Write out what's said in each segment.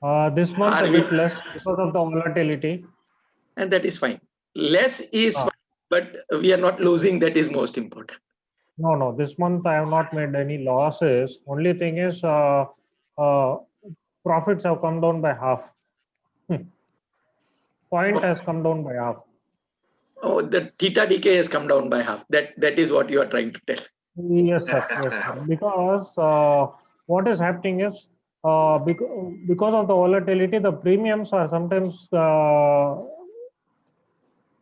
This month Are a we? bit less because of the volatility. And that is fine. Less is Uh, fine, but we are not losing. That is most important. no, no, this month I have not made any losses. Only thing is, uh, profits have come down by half. Point has come down by half. Oh, the theta decay has come down by half. That is what you are trying to tell. Yes, sir. Yes, sir. Because what is happening is, because of the volatility, the premiums are sometimes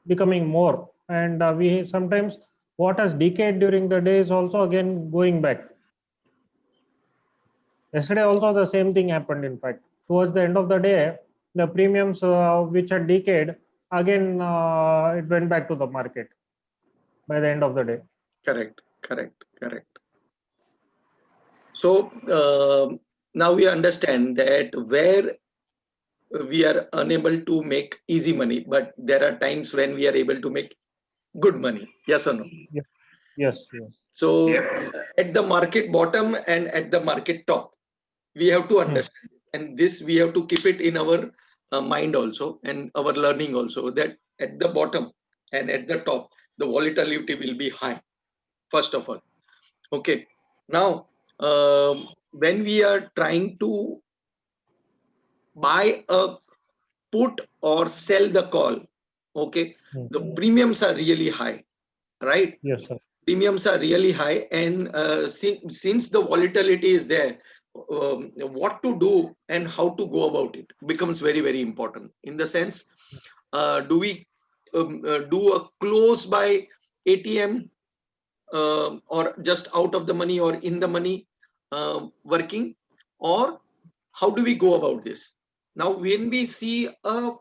becoming more, and we sometimes what has decayed during the day is also again going back. Yesterday also the same thing happened. In fact, towards the end of the day, the premiums which had decayed again, it went back to the market by the end of the day. Correct, correct, correct. So now we understand that where we are unable to make easy money, but there are times when we are able to make good money. Yes or no? Yes, yes, yes. So at the market bottom and at the market top, we have to Hmm. understand, and this we have to keep it in our mind also and our learning also, that at the bottom and at the top, the volatility will be high, first of all. Okay. Now, when we are trying to buy a put or sell the call, okay, Hmm. the premiums are really high, right? Yes, sir. Premiums are really high, and since the volatility is there, what to do and how to go about it becomes very, very important. In the sense, do we do a close by ATM, or just out of the money or in the money working, or how do we go about this? Now, when we see a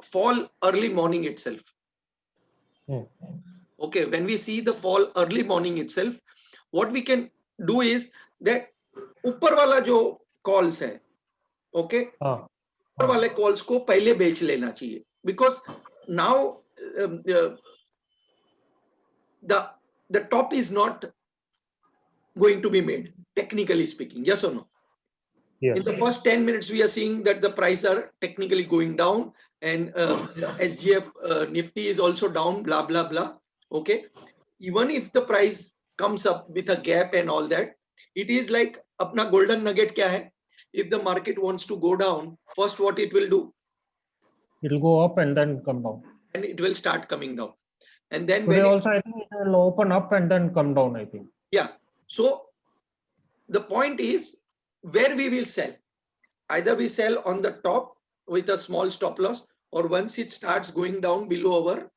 fall early morning itself, Hmm. okay, when we see the fall early morning itself, what we can do is that ऊपर वाला जो calls है, okay, Ah, ऊपर ah. वाले calls को पहले बेच लेना चाहिए, because now the the top is not going to be made, technically speaking. Yes or no? Yes. In the first 10 minutes, we are seeing that the price are technically going down, and SGF Nifty is also down, blah, blah, blah. Okay. Even if the price comes up with a gap and all that, it is like apna golden nugget kya hai? If the market wants to go down, first what it will do, It'll go up and then come down. and it will start coming down. And then Today when it, also, I think it will open up and then come down, I think. yeah. So the point is where we will sell. Either we sell on the top with a small stop loss, or once it starts going down below our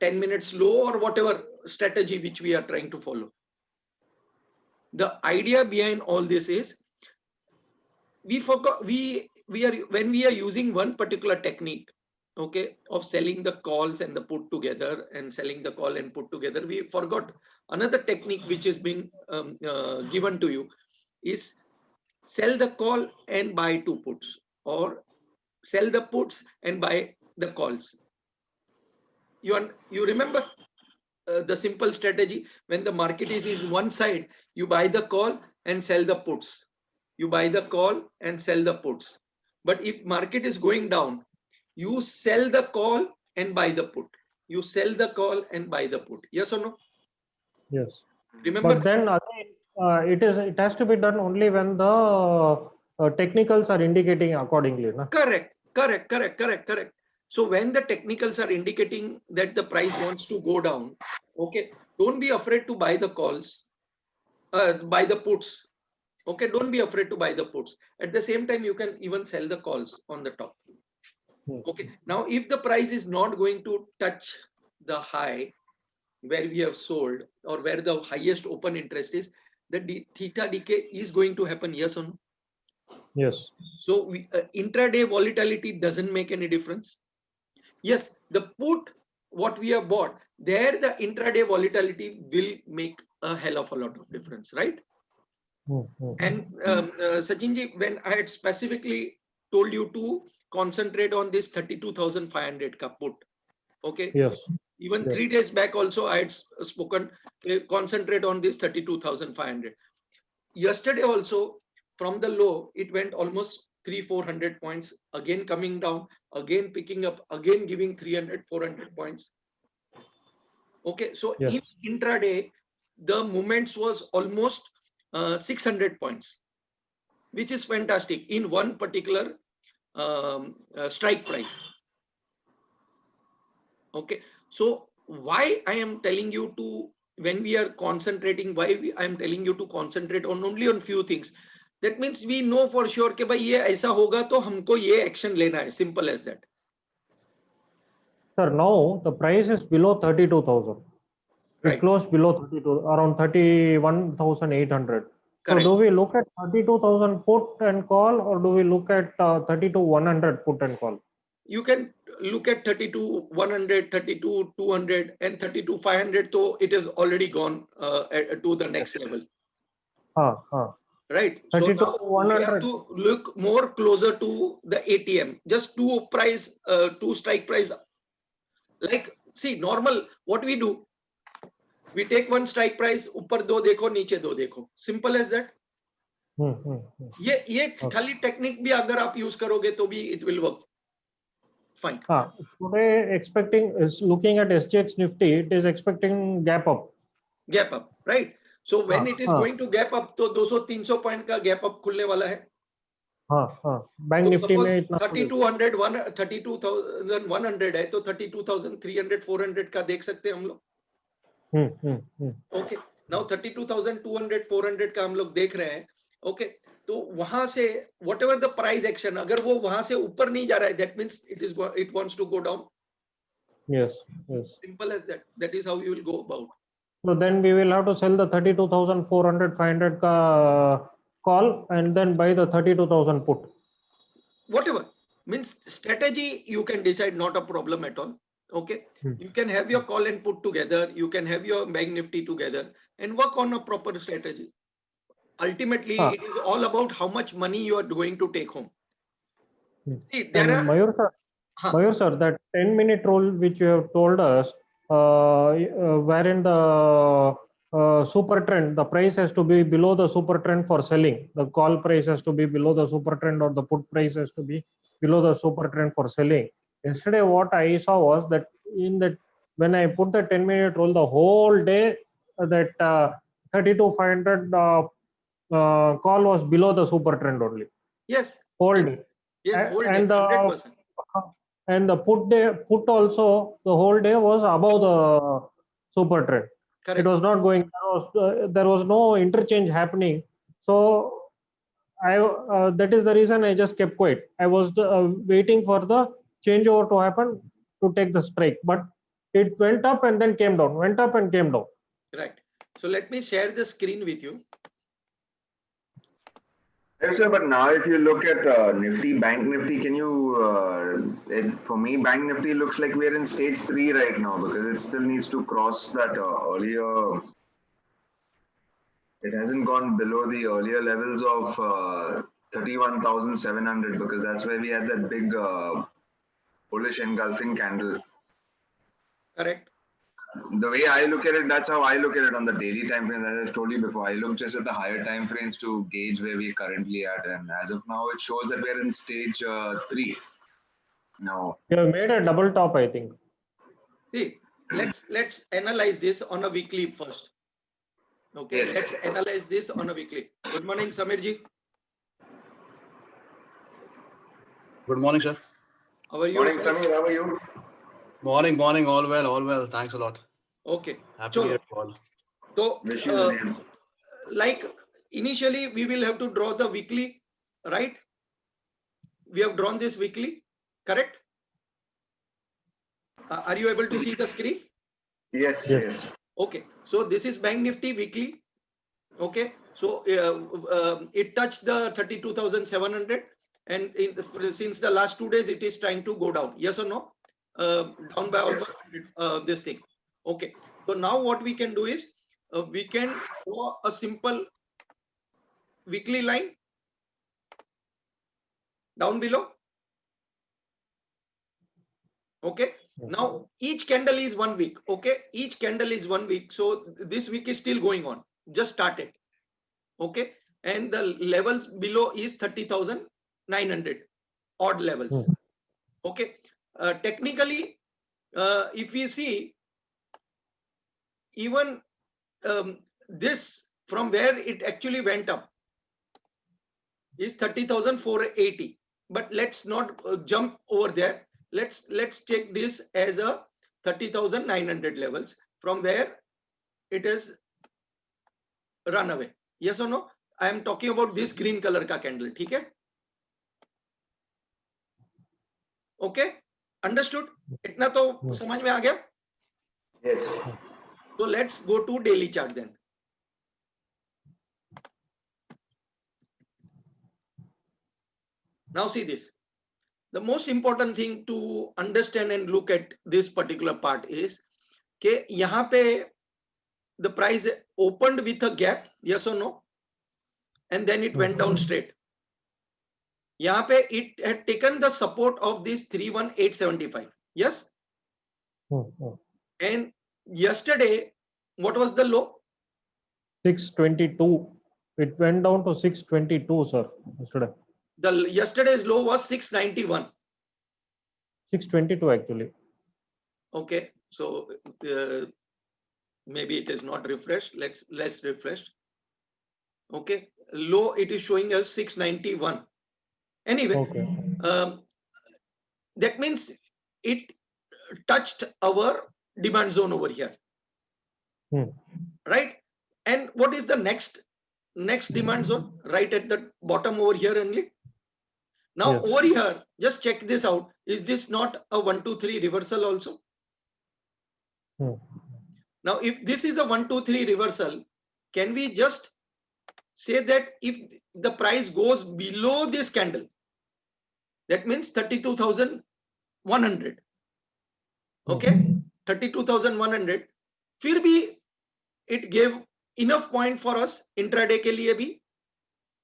10 minutes low, or whatever strategy which we are trying to follow. The idea behind all this is, we forgot, we are, when we are using one particular technique, okay, of selling the calls and the put together, and selling the call and put together, we forgot another technique which is being given to you, is sell the call and buy two puts, or sell the puts and buy the calls. You remember the simple strategy? When the market is one side, you buy the call and sell the puts. You buy the call and sell the puts. But if market is going down, you sell the call and buy the put. You sell the call and buy the put. Yes or no? Yes. Remember But that? then again, it has to be done only when the technicals are indicating accordingly. Na? Correct, correct, correct, correct, correct. So when the technicals are indicating that the price wants to go down, okay, don't be afraid to buy the calls, buy the puts. Okay, don't be afraid to buy the puts. At the same time, you can even sell the calls on the top. Hmm. Okay, now if the price is not going to touch the high where we have sold, or where the highest open interest is, the theta decay is going to happen. Yes or no? Yes. So intraday volatility doesn't make any difference. Yes, the put what we have bought, there the intraday volatility will make a hell of a lot of difference, right? Hmm. Hmm. And Sachinji, when I had specifically told you to concentrate on this 32,500 ka put, okay, Yes. even Yes. 3 days back also I had spoken, concentrate on this 32,500. Yesterday also, from the low, it went almost 300-400 points, again coming down, again picking up, again giving 300-400 points. Okay, so Yes. in intraday, the movements was almost 600 points, which is fantastic in one particular strike price. Okay, so why I am telling you to, when we are concentrating, I am telling you to concentrate on only on few things. That means we know for sure कि भाई ये ऐसा होगा तो हमको ये action लेना है. Simple as that. Sir, now the price is below 32,000. It Right. closed below 32, around 31,800. So Correct. do we look at 32,000 put and call, or do we look at 32,100 put and call? You can look at 32,100, 32,200, and 32,500. So it is already gone to the next level. Right. So now we have 32,100. to look more closer to the ATM. Just two strike price. Like, see, normal, what we do, we take one strike price, ऊपर दो देखो, नीचे दो देखो. Simple as that. ये खाली technique भी अगर आप यूज करोगे तो भी it will work fine. Today is looking at SGX Nifty, it is expecting gap up. Gap up, right? So when it is going to gap up, तो 200-300 point का gap up खुलने वाला है. बैंक निफ्टी में इतना 32,100 है तो 32,300 400 का देख सकते हैं हम लोग. ओके, नाउ 32,200 400 का हम लोग देख रहे हैं. ओके, तो वहां से whatever the price action, अगर वो वहां से ऊपर नहीं जा रहा है, that means it wants to go down. Yes. Simple as that. That is how you will go about. So then we will have to sell the 32,400 500 ka call and then buy the 32,000 put. Whatever means strategy, you can decide, not a problem at all. Okay, you can have your call and put together, you can have your bank nifty together and work on a proper strategy. Ultimately, it is all about how much money you are going to take home. See, there are Mayur sir, that 10-minute rule which you have told us, wherein the super trend, the price has to be below the super trend for selling. The call price has to be below the super trend, or the put price has to be below the super trend for selling. Yesterday, what I saw was that when I put the 10-minute rule, the whole day that 32,500 call was below the super trend only. Yes. Whole day. Yes, whole day, and 100%. And the put also, the whole day was above the super trend. Correct. It was not going. There was no interchange happening. So that is the reason I just kept quiet. I was waiting for the changeover to happen to take the strike, but it went up and then came down. Went up and came down. Right. So let me share the screen with you. Yes, sir, but now if you look at Nifty, Bank Nifty, can you, for me, Bank Nifty looks like we're in stage 3 right now because it still needs to cross that earlier. It hasn't gone below the earlier levels of 31,700 because that's where we had that big bullish engulfing candle. Correct. The way I look at it, that's how I look at it on the daily time frame. As I told you before, I look just at the higher time frames to gauge where we're currently at. And as of now, it shows that we're in stage 3. Now, you have made a double top, I think. See, let's analyze this on a weekly first. Okay, yes. Let's analyze this on a weekly. Good morning, Samir ji. Good morning, sir. How are you? Morning, Samir. How are you? Morning. All well. Thanks a lot. Okay. Happy New Year to all. So, Wish you the same. like initially, we will have to draw the weekly, right? We have drawn this weekly, correct? Are you able to see the screen? Yes. Okay. So this is Bank Nifty weekly. Okay. So it touched the 32,700, and since the last 2 days, it is trying to go down. Yes or no? Down by almost this thing. Okay. So now what we can do is we can draw a simple weekly line down below. Okay. Now each candle is 1 week. Okay. Each candle is 1 week. So this week is still going on. Just started. Okay. and the levels below is 30,900 odd levels. Okay, technically, if we see even this from where it actually went up is 30,480, but let's not jump over there. Let's take this as a 30,900 levels from where it is run away. Yes or no? I am talking about this green color का candle. ठीक है? Okay, understood? इतना तो समझ में आ गया? Yes. So let's go to daily chart then. Now see this. The most important thing to understand and look at this particular part is कि यहाँ पे the price opened with a gap, yes or no? And then it went down straight. यहाँ पे it had taken the support of this 31875. Yes? And yesterday, what was the low? 622. It went down to 622, sir, yesterday. The yesterday's low was 691. 622 actually. Okay, so maybe it is not refreshed. Let's refresh. Okay, low it is showing us 691. Anyway, Okay. that means it touched our demand zone over here, right? And what is the next demand zone? Right at the bottom over here only. Now Yes. over here, just check this out. Is this not a 1, 2, 3 reversal also? Now, if this is a 1, 2, 3 reversal, can we just say that if the price goes below this candle, that means 32,100. Okay, 32,100. फिर भी it gave enough point for us intraday के लिए भी.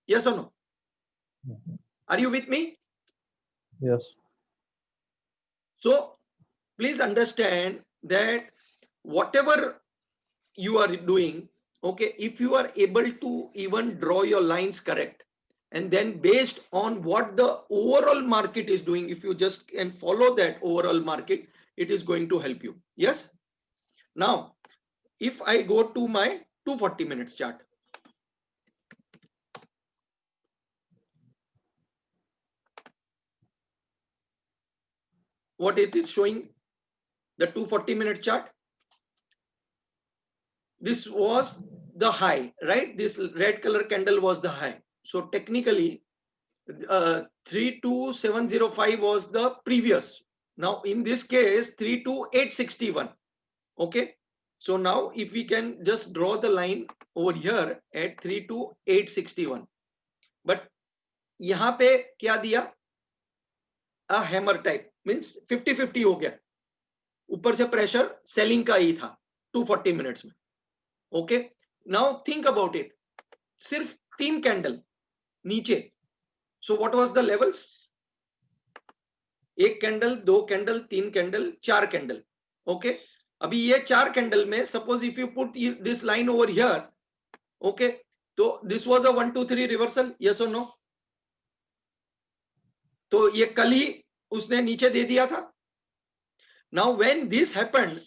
Yes or no? Are you with me? Yes. So please understand that whatever you are doing, okay, if you are able to even draw your lines correct, and then based on what the overall market is doing, if you just can follow that overall market, it is going to help you. Yes. Now, if I go to my 240 minutes chart, what it is showing, the 240 minute chart, this was the high, right? This red color candle was the high. So technically 32705 was the previous. Now in this case 32861. Okay, so now if we can just draw the line over here at 32861, but यहाँ पे क्या दिया? A hammer type, means 50-50 हो गया. ऊपर से pressure selling का ही था 240 मिनट्स में. Okay, now think about it. सिर्फ 3 कैंडल नीचे. So what was the levels? 1 candle, 2 candle, 3 candle, 4 candle. Okay, अभी ये 4 कैंडल में suppose if you put this line over here, okay, तो this was a 1 2 3 reversal. Yes और no? तो ये कल ही उसने नीचे दे दिया था. Now when this happened,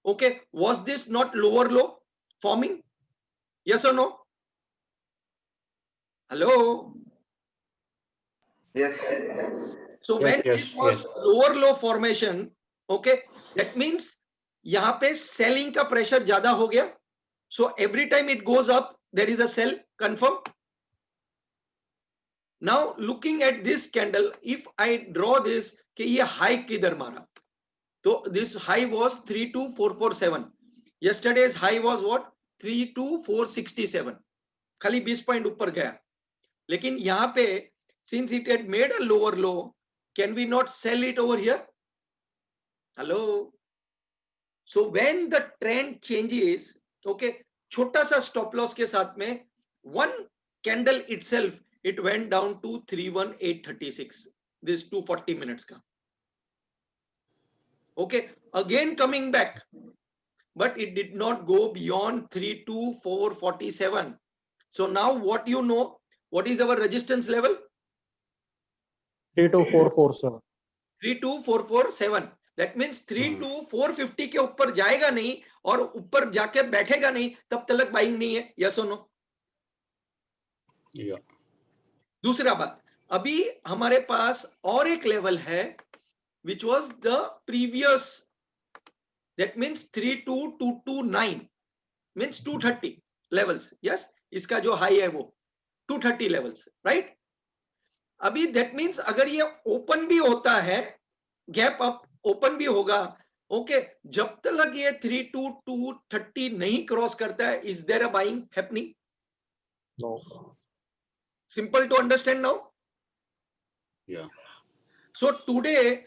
okay, was this not lower low forming? Yes or no? Hello? Yes. So Yes, when yes, it was yes. lower low formation, okay, that means यहाँ पे selling का pressure ज्यादा हो गया. So every time it goes up, there is a sell confirm. Now looking at this candle, if I draw this, कि ये high किधर मारा? So this high was 32447. Yesterday's high was what? 32467. खाली 20 point ऊपर गया. लेकिन यहाँ पे since it had made a lower low, can we not sell it over here? Hello. So when the trend changes, okay, छोटा सा stop loss के साथ में one candle itself, it went down to 31836. This 240 minutes का. Okay, again coming back, but it did not go beyond 32447. So now what you know, What is our resistance level? 32447. 32447. That means 32450 के ऊपर जाएगा नहीं और ऊपर जाके बैठेगा नहीं, तब तक बाइंग नहीं है. यस और नो? Yeah. दूसरा बात, अभी हमारे पास और एक लेवल है which was the previous, that means 32229 means 230 levels. Yes, इसका जो हाई है वो 230 levels, right? अभी that means अगर ये ओपन भी होता है, गैप अप ओपन भी होगा, ओके, जब तक ये 32230 नहीं क्रॉस करता है, is there a buying happening? No. Simple to understand now. Yeah. So today,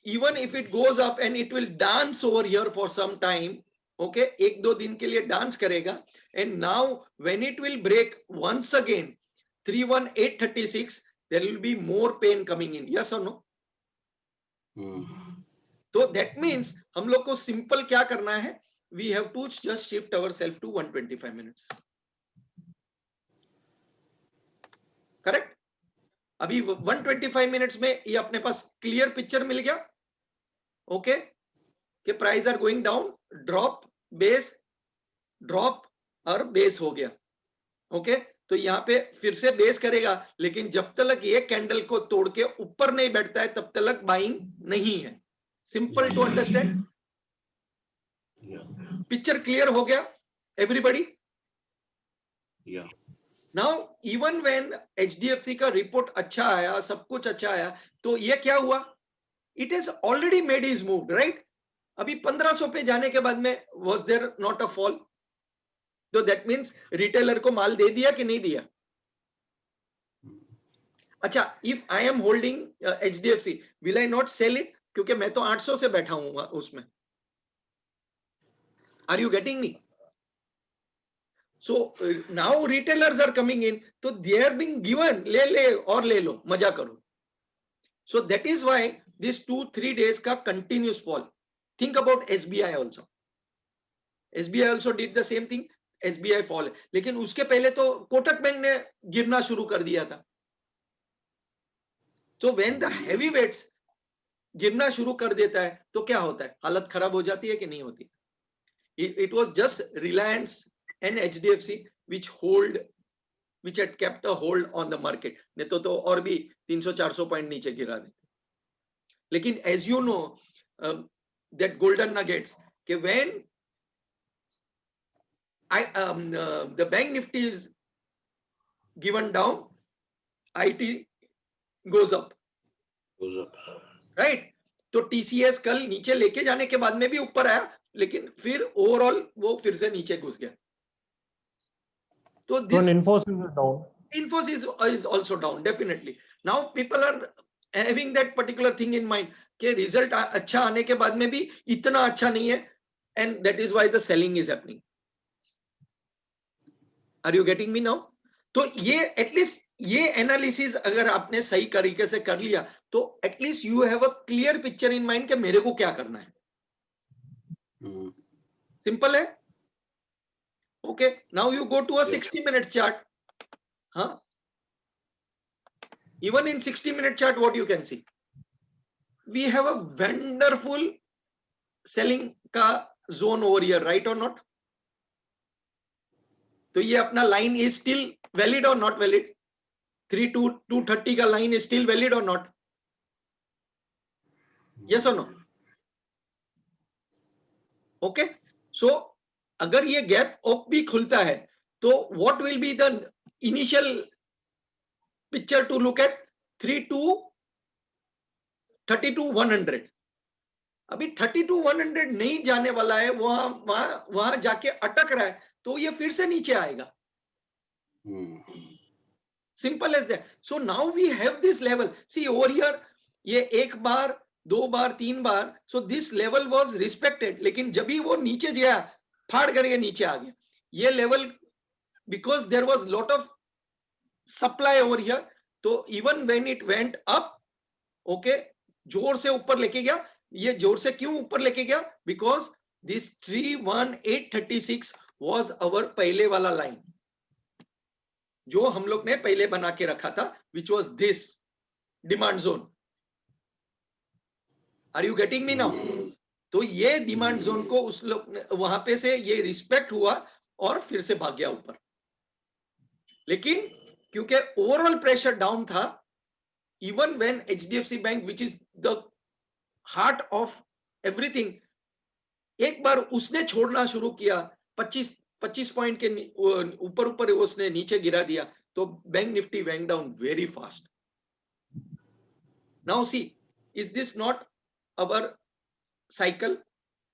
even if it goes up and it will dance over here for some time, okay, एक दो दिन के लिए डांस करेगा, and now when it will break once again 31836, there will be more pain coming in. Yes or no? So that means हम लोग को simple क्या करना है? We have to just shift ourselves to 125 minutes. Correct? अभी 125 minutes में ये अपने पास क्लियर पिक्चर मिल गया, ओके, कि price are going down, drop, base, drop और बेस हो गया, ओके. तो यहाँ पे फिर से बेस करेगा, लेकिन जब तक ये कैंडल को तोड़ के ऊपर नहीं बैठता है, तब तक बाइंग नहीं है. Simple to understand. Picture clear हो गया everybody? Yeah. Now even when HDFC का रिपोर्ट अच्छा आया, सब कुछ अच्छा आया, तो ये क्या हुआ? It is already made his move, right? अभी 1500 पे जाने के बाद में was there not a fall? तो दैट मींस रिटेलर को माल दे दिया कि नहीं दिया? अच्छा, if I am holding HDFC, will I not sell it? क्योंकि मैं तो 800 से बैठा हूं उसमें. Are you getting me? So now retailers are coming in, so they are being given, ले लो, मजा करो. So that is why this 2-3 days का continuous fall. Think about SBI also. SBI also did the same thing. SBI fall, लेकिन उसके पहले तो Kotak bank ने गिरना शुरू कर दिया था. So when the heavyweights गिरना शुरू कर देता है, तो क्या होता है? हालत खराब हो जाती है कि नहीं होती? It was just Reliance and HDFC which had kept a hold on the market. नहीं तो और भी 300-400 पॉइंट नीचे गिरा देते. लेकिन as you know that golden nuggets, कि when the bank nifty is given down, IT goes up. Right? तो TCS कल नीचे लेके जाने के बाद में भी ऊपर आया, लेकिन फिर ओवरऑल वो फिर से नीचे घुस गया. So this Infosys is down. Infosys is also down, definitely. Now people are having that particular thing in mind कि result अच्छा आने के बाद में भी इतना अच्छा नहीं है, and that is why the selling is happening. Are you getting me now? तो ये at least ये analysis अगर आपने सही तरीके से कर लिया, तो at least you have a clear picture in mind कि मेरे को क्या करना है. Simple है? Okay, now you go to a 60-minute chart. Huh? Even in 60-minute chart, what you can see? We have a wonderful selling का zone over here, right or not? तो ये अपना line is still valid or not valid? 32230 का line is still valid or not? Yes or no? Okay, so अगर ये gap up भी खुलता है, तो what will be the initial picture to look at? 32-100. अभी 32-100 नहीं जाने वाला है, वहां जाके अटक रहा है, तो ये फिर से नीचे आएगा. Simple as that. So now we have this level. See over here, ये एक बार, दो बार, तीन बार, so this level was respected. लेकिन जब भी वो नीचे गया, फाड़ करके नीचे आ गया. ये level, because there was lot of supply over here, तो even when it went up, okay, जोर से ऊपर लेके गया. ये जोर से क्यों ऊपर लेके गया? Because this 31836 was our पहले वाला line. जो हम लोग ने पहले बना के रखा था, which was this demand zone. Are you getting me now? तो ये डिमांड जोन को उस लोग वहां पे से ये रिस्पेक्ट हुआ और फिर से भाग गया ऊपर। लेकिन क्योंकि ओवरऑल प्रेशर डाउन था, even when HDFC bank which is the heart of everything, एक बार उसने छोड़ना शुरू किया, 25 पॉइंट के ऊपर ऊपर उसने नीचे गिरा दिया, तो bank Nifty went down very fast. Now see, is this not our cycle?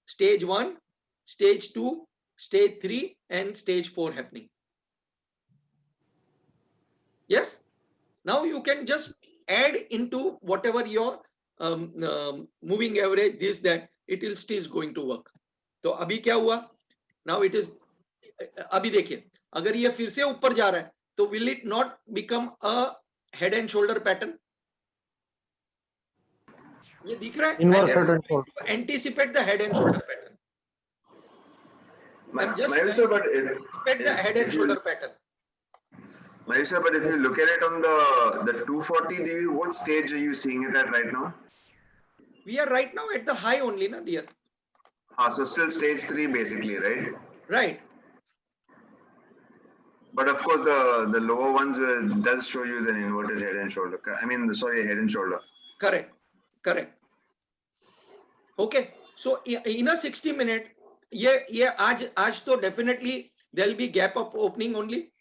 Stage 1, stage 2, stage 3 and stage 4 happening. Yes, now you can just add into whatever your moving average, this that, it will still going to work. तो अभी क्या हुआ? Now it is, अभी देखिए अगर ये फिर से ऊपर जा रहा है तो will it not become a head and shoulder pattern? ये दिख रहा है? Inverse head and shoulder. Anticipate the head and shoulder pattern. I'm just Maybe sir, but anticipate the head and shoulder pattern. Maybe sir, but if you look at it on the 240, what stage are you seeing it at right now? We are right now at the high only, na dear. So still stage 3 basically, right? Right. But of course the lower ones does show you the inverted head and shoulder. I mean, sorry, head and shoulder. Correct. Correct. Okay. So in a 60 minute, ये आज तो definitely there will be gap of opening only.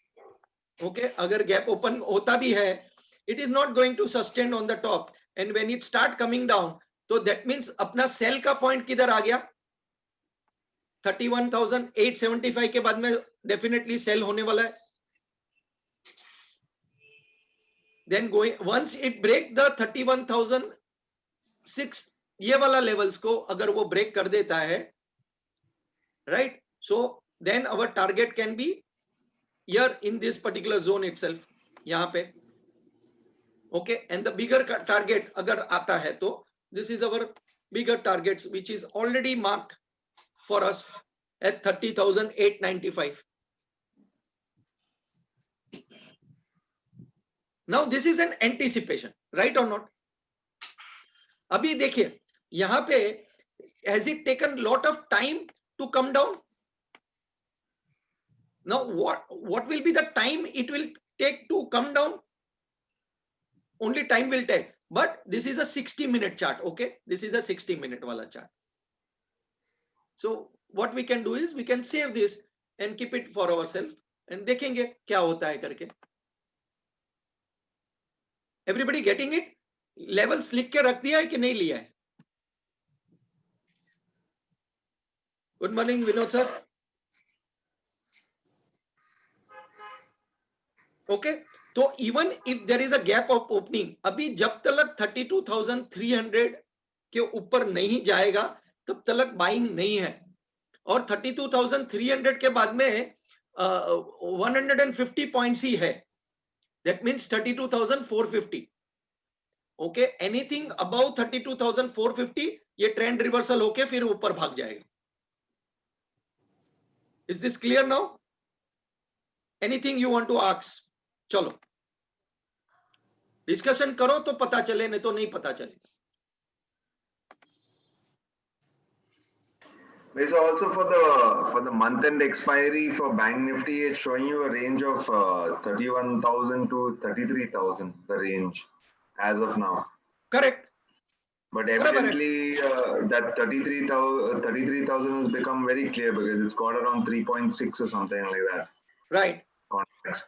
Okay. अगर gap open होता भी है, it is not going to sustain on the top. And when it start coming down, तो that means अपना sell का point किधर आ गया? 31,875 के बाद में definitely sell होने वाला है. Then going, once it break the 31,006, ये वाला levels को अगर वो break कर देता है, right? So then our target can be here in this particular zone itself, यहाँ पे. Okay, and the bigger target अगर आता है तो this is our bigger targets which is already marked for us at 30,895. Now this is an anticipation, right or not? अभी देखिए यहाँ पे has it taken lot of time to come down? Now what will be the time it will take to come down? Only time will take, but this is a 60-minute chart. Okay, this is a 60-minute wala chart. So what we can do is we can save this and keep it for ourselves and देखेंगे क्या होता है करके. Everybody getting it? Levels लिख के रख दिया है कि नहीं लिया है? Good morning, Vinod sir. Okay, तो even if there is a gap of opening, अभी जब तक 32,300 के ऊपर नहीं जाएगा तब तक बाइंग नहीं है, और 32,300 के बाद में 150 पॉइंट्स ही है. That means 32,450. Okay, anything above 32,450 ये ट्रेंड रिवर्सल होके फिर ऊपर भाग जाएगा. Is this clear now? Anything you want to ask? चलो डिस्कशन करो तो पता चले, नहीं तो नहीं पता चले. So also for the month end expiry for Bank Nifty, it's showing you a range of 31,000 to 33,000, the range as of now. Correct. But evidently that 33,000 has become very clear because it's got around 3.6 or something like that. Right. Context.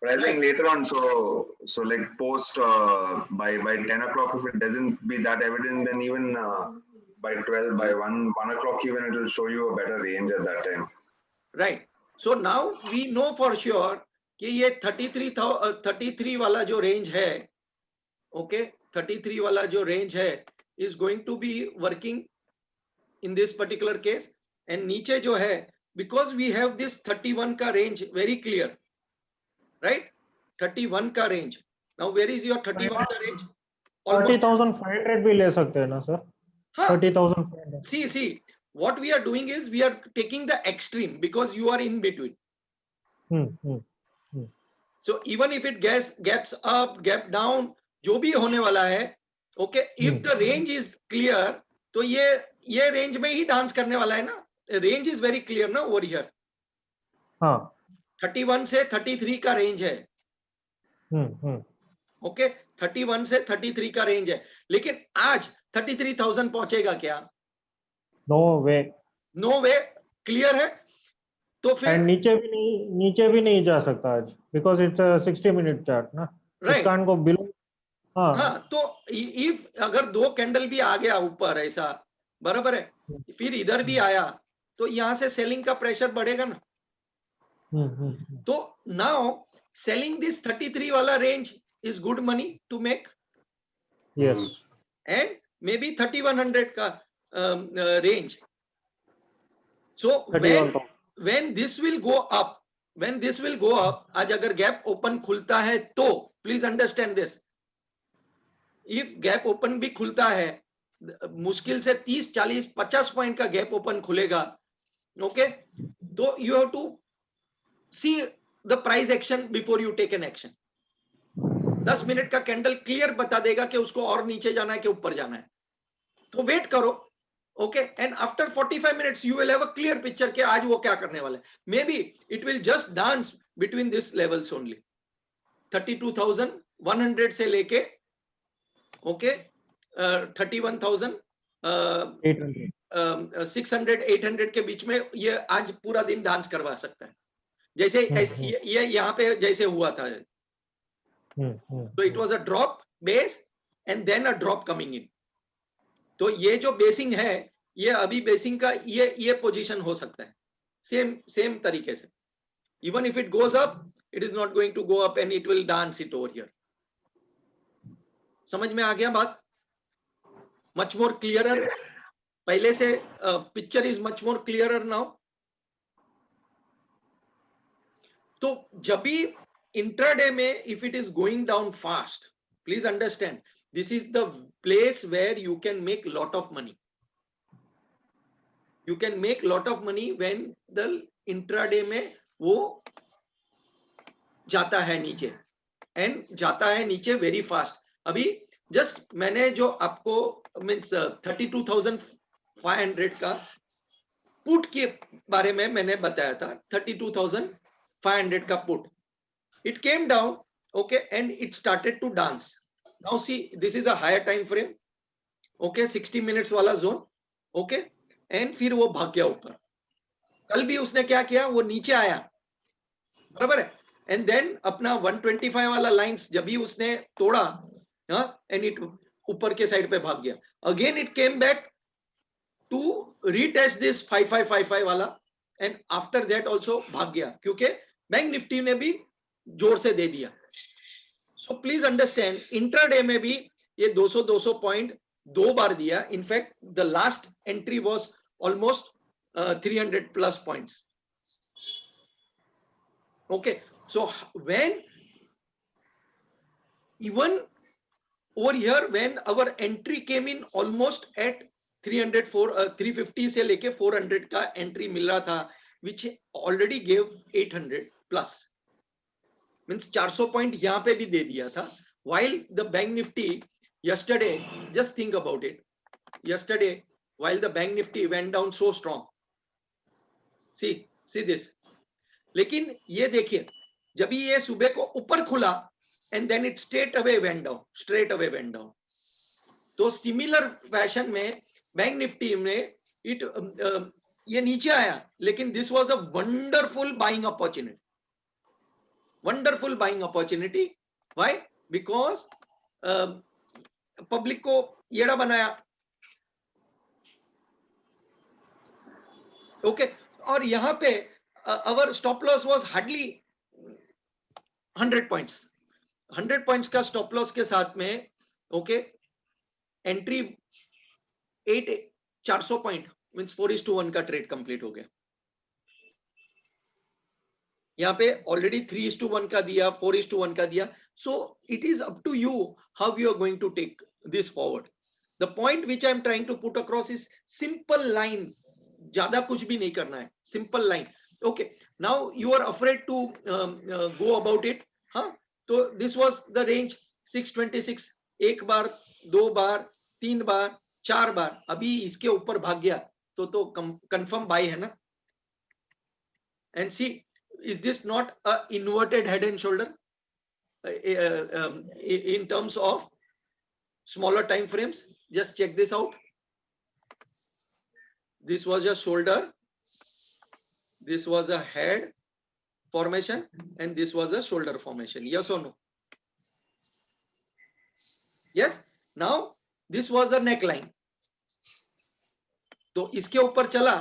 But I think later on, so like post by 10 o'clock, if it doesn't be that evident, then even by 12, by 1 o'clock even, it will show you a better range at that time. Right. So now we know for sure कि ये 33 वाला जो range है, okay, 33 वाला जो range है is going to be working in this particular case. And नीचे जो है, because we have this 31 का range very clear, right? 31 का range. Now where is your 31 का range? 30,500 भी ले सकते हैं ना sir? 30,500. See, what we are doing is we are taking the extreme because you are in between. So even if it gaps up, gap down, जो भी होने वाला है, okay, if the range is clear, तो ये range में ही dance करने वाला है ना. Range is very clear ना over here. हाँ. 31 से 33 का रेंज है. ओके, 31 से 33 का रेंज है, लेकिन आज 33,000 पहुंचेगा क्या? नो वे. नो वे. क्लियर है? तो फिर एंड नीचे भी नहीं जा सकता आज, बिकॉज इट्स 60 मिनट चार्ट ना. Right. It can't go below. हाँ, तो इफ अगर दो कैंडल भी आ गया ऊपर ऐसा, बराबर है, फिर इधर भी आया, तो यहां से सेलिंग का प्रेशर बढ़ेगा ना. तो नाउ सेलिंग दिस 33 वाला range is good money to make. Yes. And maybe 3100 ka range. So when this will go up, आज अगर गैप ओपन खुलता है तो please understand this, if gap open भी खुलता है, मुश्किल से 30, 40, 50 पॉइंट का गैप ओपन खुलेगा, ओके, तो you have to see the price action before you take an action. 10 minute का कैंडल क्लियर बता देगा कि उसको और नीचे जाना है कि ऊपर जाना है, तो वेट करो, okay, and after 45 minutes you will have a clear picture कि आज वो क्या करने वाला है. May be it will just dance between this levels only, 32,100 से लेके, ओके, 31,600 800 के बीच में ये आज पूरा दिन डांस करवा सकता है, जैसे ये यहाँ पे जैसे हुआ था. So it was a drop base and then a drop coming in. तो ये जो बेसिंग है, ये अभी बेसिंग का ये पोजीशन हो सकता है सेम तरीके से. Even if it goes up, it is not going to go up and it will dance it over here. समझ में आ गया बात? Much more clearer. पहले से picture is much more clearer now. तो जब भी इंट्राडे में if it is going down fast, please understand this is the place where you can make lot of money. You can make lot of money when the intraday में वो जाता है नीचे, and जाता है नीचे very fast. अभी just मैंने जो आपको means 32,500 का पुट के बारे में मैंने बताया था, 32,500 का put. It came down, okay, and it started to dance. Now see, this is a higher time frame, okay, 60 minutes वाला zone, okay, and फिर वो भाग गया ऊपर. कल भी उसने क्या किया, वो नीचे आया, बराबर है, and then अपना 125 वाला लाइंस जब भी उसने तोड़ा, हाँ, and it ऊपर के साइड पे भाग गया. Again it came back to retest this 5555 वाला, and after that also भाग गया, क्योंकि बैंक निफ्टी ने भी जोर से दे दिया. सो प्लीज अंडरस्टैंड, इंट्राडे में भी ये 200 पॉइंट 2 बार दिया. In fact the last entry was almost 300 plus points. Okay, so when even over here when our entry came in almost at 350 से लेके 400 का एंट्री मिल रहा था, which already give 800 plus, means 400 point यहाँ पे भी दे दिया था. while the bank nifty yesterday, just think about it, yesterday while the bank nifty went down so strong, see this, लेकिन ये देखिए जब ये सुबह को ऊपर खुला and then it straight away went down. तो सिमिलर फैशन में बैंक निफ्टी में ये नीचे आया, लेकिन this was a wonderful buying opportunity. Why? Because public को येड़ा बनाया. ओके, और यहां पे our stop loss was hardly 100 points का स्टॉप लॉस के साथ में. ओके, एंट्री 400 पॉइंट मींस 4:1 का ट्रेड कंप्लीट हो गया. यहाँ पे ऑलरेडी 3:1 का दिया, 4:1 का दिया. So it is up to you how you are going to take this forward. The point which I am trying to put across is simple line, ज्यादा कुछ भी नहीं करना है, simple line. Okay, now you are afraid to go about it. हाँ, तो this was the range 626, एक बार, दो बार, तीन बार, चार बार, अभी इसके ऊपर भाग गया तो कंफर्म बाय है ना. And see, is this not a inverted head and shoulder in terms of smaller time frames? Just check this out. This was a shoulder, this was a head formation, and this was a shoulder formation. Yes or no? Yes. Now this was a neckline. तो इसके ऊपर चला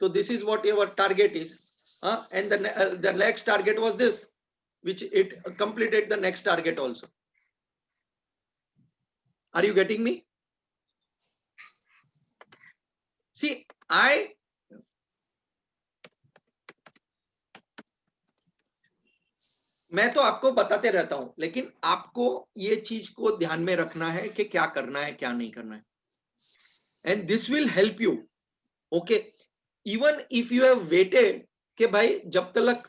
तो this is what your target is. And the next target was this, which it completed the next target also. Are you getting me? See, मैं तो आपको बताते रहता हूं, लेकिन आपको ये चीज को ध्यान में रखना है कि क्या करना है क्या नहीं करना है. And this will help you. Okay, even if you have waited कि भाई जब तक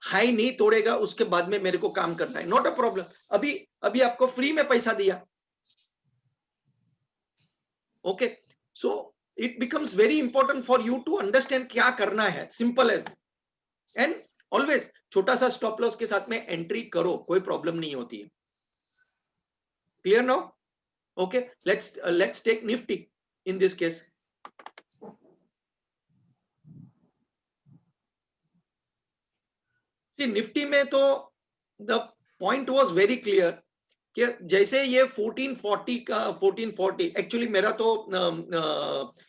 हाई नहीं तोड़ेगा उसके बाद में मेरे को काम करना है, नॉट अ प्रॉब्लम. अभी आपको फ्री में पैसा दिया. Okay, so it becomes very important for you to understand क्या करना है. Simple as. एंड ऑलवेज छोटा सा स्टॉप लॉस के साथ में एंट्री करो, कोई प्रॉब्लम नहीं होती है. Clear now? Okay, let's take Nifty in this case. Nifty में तो the point was very clear कि जैसे ये 1440 का 1440, एक्चुअली मेरा तो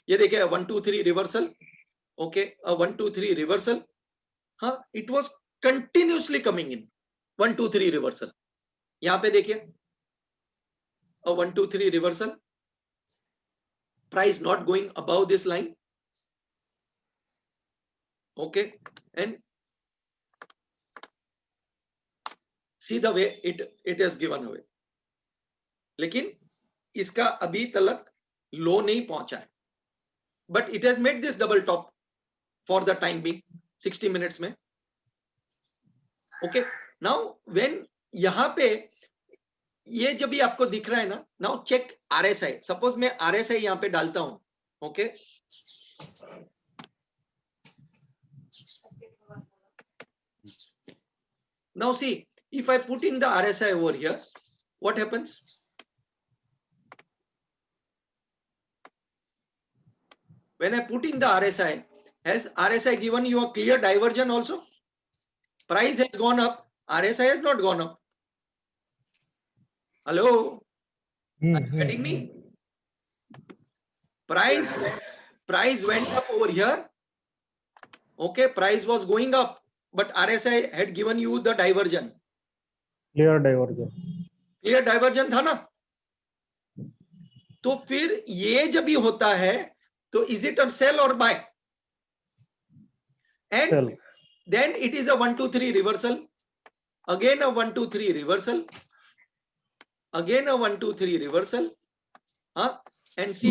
ये देखिए 1 2 3 रिवर्सल. Okay, 1 2 3 reversal. हाँ, it was continuously coming in 1 2 3 reversal. यहां पे देखिए 1 2 3 reversal, price not going above this line. Okay, and see the way it has given away. लेकिन इसका अभी तक लो नहीं पहुंचा है, but it has made this double top for the time being 60 minutes में. Okay, now when यहां पे ये जब भी आपको दिख रहा है ना, now check RSI. सपोज मैं RSI यहां पे डालता हूं. Okay, now see, if I put in the RSI over here, what happens? When I put in the RSI, has RSI given you a clear diversion also? Price has gone up, RSI has not gone up. Hello? Are you getting me? Price went up over here. Okay, price was going up, but RSI had given you the diversion. Clear diversion. Clear diversion था ना. तो फिर ये जब भी होता है तो इज इट अ सेल और buy? And then it is a 1 2 3 reversal, again a 1 2 3 reversal, again a 1 2 3 reversal. हाँ, and see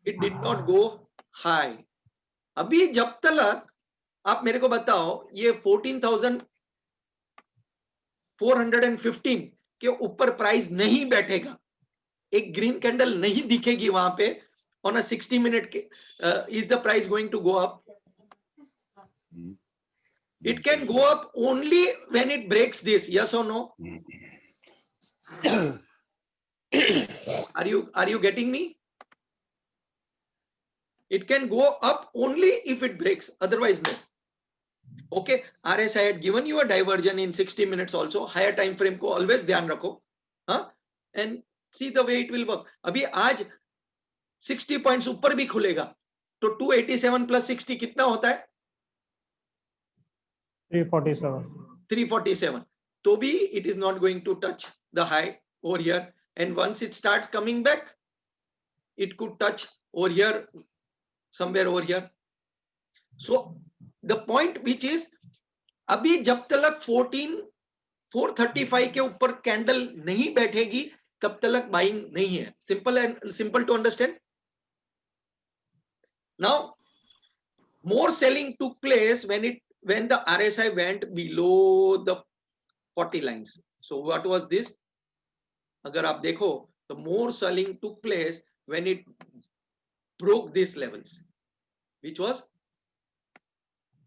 it did not go high. अभी जब तक आप मेरे को बताओ ये 14,415 के ऊपर प्राइस नहीं बैठेगा, एक ग्रीन कैंडल नहीं दिखेगी वहां पे ऑन अ 60 मिनट के, is the price going to go up? It can go up only when it breaks this. Yes और no? are you getting me? It can go up only if it breaks, otherwise no. Okay, RSI had given you a diversion in 60 minutes also. Higher time frame को always ध्यान रखो. हाँ, and see the way it will work. अभी आज 60 points ऊपर भी खुलेगा तो 287 प्लस 60 कितना होता है? 347. तो भी it is not going to touch the high over here, and once it starts coming back it could touch over here, somewhere over here. So the point which is, अभी जब तक 14,435 के ऊपर कैंडल नहीं बैठेगी तब तक बाइंग नहीं है. Simple to understand. Now more selling took place when the RSI went below the 40 lines. So what was this? अगर आप देखो, the more selling took place when it broke these levels, which was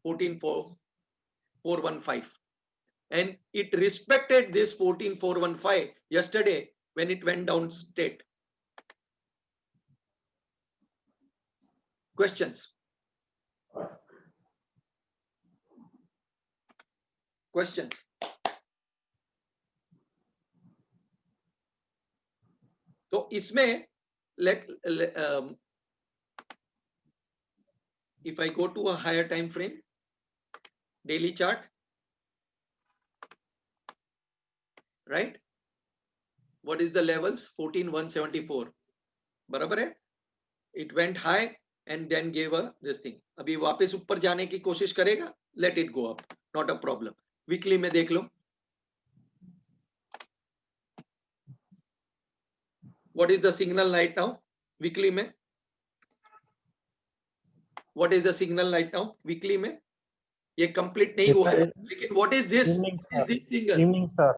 14,415, and it respected this 14,415 yesterday when it went down straight. Questions? Questions? तो इसमें if I go to a higher time frame, daily chart, right? What is the levels? 14,174. बराबर है? It went high and then gave a this thing. अभी वापस ऊपर जाने की कोशिश करेगा. Let it go up. Not a problem. Weekly में देख लो. What is the signal right now? Weekly में. What is the signal right now? Weekly में. ये complete नहीं हुआ है. लेकिन what is this? Evening What is this signal? Evening star.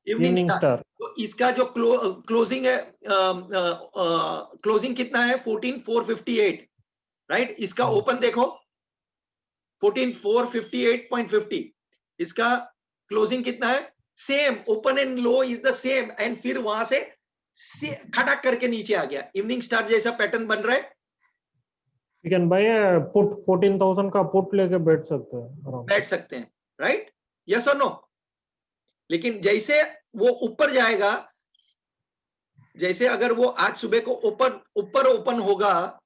Evening star. तो इसका जो क्लोजिंग है, क्लोजिंग कितना है? 14,458, राइट? इसका ओपन देखो 14,458.50. इसका क्लोजिंग कितना है? Same, open and low is the same, and फिर वहां से खटक करके नीचे आ गया. इवनिंग स्टार जैसा पैटर्न बन रहा है. You can buy a put 14,000 का put लेके बैठ सकते हैं. बैठ सकते हैं, राइट? यस और नो? लेकिन जैसे वो ऊपर जाएगा, जैसे अगर वो आज सुबह को ऊपर ओपन होगा,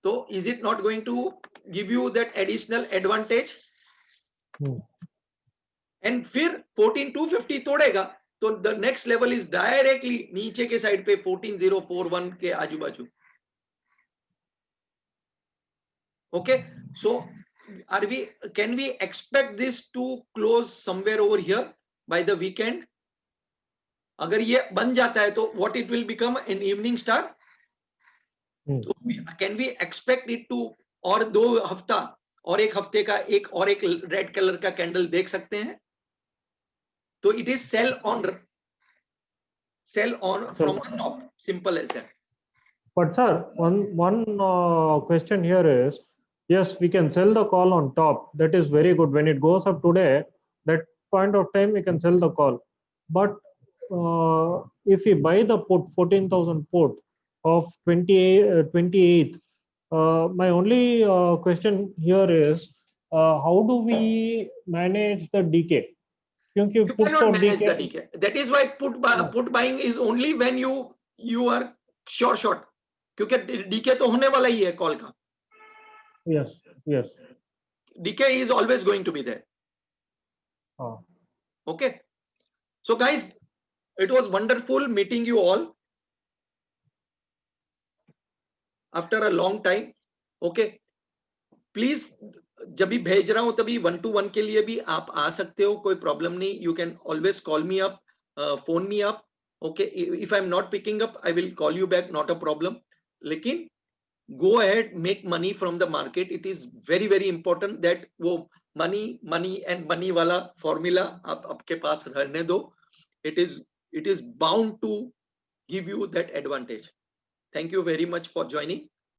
तो is it not going to give you that additional advantage? And फिर 14,250 तोड़ेगा, तो the next level is directly नीचे के साइड पे 14,041 के आजू बाजू. Okay, so can we expect this to close somewhere over here by the weekend? अगर ये बन जाता है तो what it will become? An evening star? तो can we expect it to, और 2 हफ्ता और 1 हफ्ते का एक रेड कलर का कैंडल देख सकते हैं? तो it is sell on from the top, simple as that. But sir, one question here is, yes, we can sell the call on top. That is very good. When it goes up today, that point of time we can sell the call. But if we buy the put 14,000 put of 28th, my only question here is, how do we manage the decay? You cannot manage the decay. That is why put buying is only when you are short. क्योंकि decay तो होने वाला ही है call का. Yes. Decay is always going to be there. Okay. So guys, it was wonderful meeting you all after a long time. Okay. Please, जब भी भेज रहा हूं तभी 1-to-1 के लिए भी आप आ सकते हो, कोई प्रॉब्लम नहीं. You can always call me up, phone me up. Okay. If I'm not picking up, I will call you back. Not a problem. लेकिन go ahead, make money from the market. It is very, very important that वो money and money वाला formula आप आपके पास रहने दो. It is bound to give you that advantage. Thank you very much for joining.